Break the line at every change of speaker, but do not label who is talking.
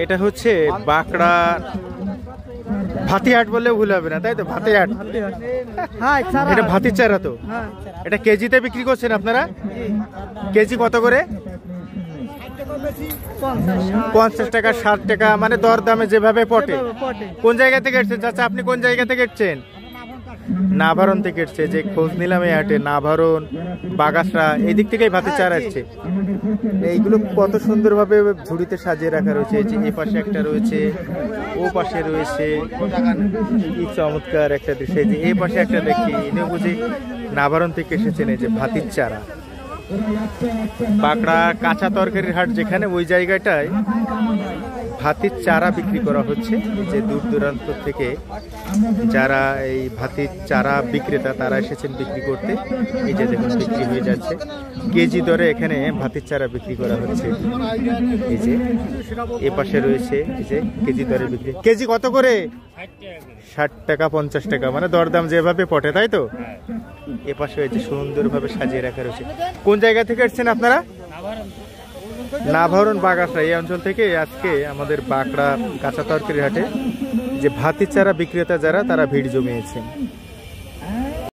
এটা হচ্ছে বাঁকড়া ভাতিহাট বললে ভুল হবে না, তাই তো? ভাতিহাট, এটা ভাতির চারা তো। এটা কেজিতে বিক্রি করছেন আপনারা? কেজি কত করে? 50 টাকা, 60 টাকা, মানে দর দামে যেভাবে পটে। কোন জায়গা থেকে এসছেন চাচা? আপনি কোন জায়গা থেকে এসছেন? নাভারণ থেকে এসছে। যে খোঁজ নিলাম এই হাটে, নাভারণ, বাগাসরা, এই দিক থেকেই ভাতের চারা এসছে। এইগুলো কত সুন্দরভাবে ঝুড়িতে সাজিয়ে রাখা রয়েছে। এই যে এই পাশে একটা রয়েছে, ও পাশে রয়েছে, কি চমৎকার একটা দৃশ্য। এই যে এই পাশে একটা দেখি, ইনি বুঝি নাভারণ থেকে এসেছেন। এই যে ভাতির চারা, বাঁকড়া কাঁচা তরকারির হাট যেখানে, ওই জায়গাটায় ভাতির চারা বিক্রি করা হচ্ছে। যে দূর দূরান্ত থেকে যারা এই ভাতির চারা বিক্রেতা তারা এসেছেন বিক্রি করতে। এই যে দেখুন বিক্রি হয়ে যাচ্ছে, কেজি দরে এখানে ভাতির চারা বিক্রি করা হচ্ছে। এই যে এ পাশে রয়েছে, এই যে কেজি দরে বিক্রি। কেজি কত করে? 60 টাকা, 50 টাকা, মানে দরদাম যেভাবে পটে, তাই তো? এ পাশে হয়েছে সুন্দরভাবে সাজিয়ে রাখা রয়েছে। কোন জায়গা থেকে এসছেন আপনারা? নাভারণ, বাগাসরা, এই অঞ্চল থেকে আজকে আমাদের বাঁকড়া কাঁচা তরকারি হাটে যে ভাতির চারা বিক্রেতা যারা, তারা ভিড় জমিয়েছেন।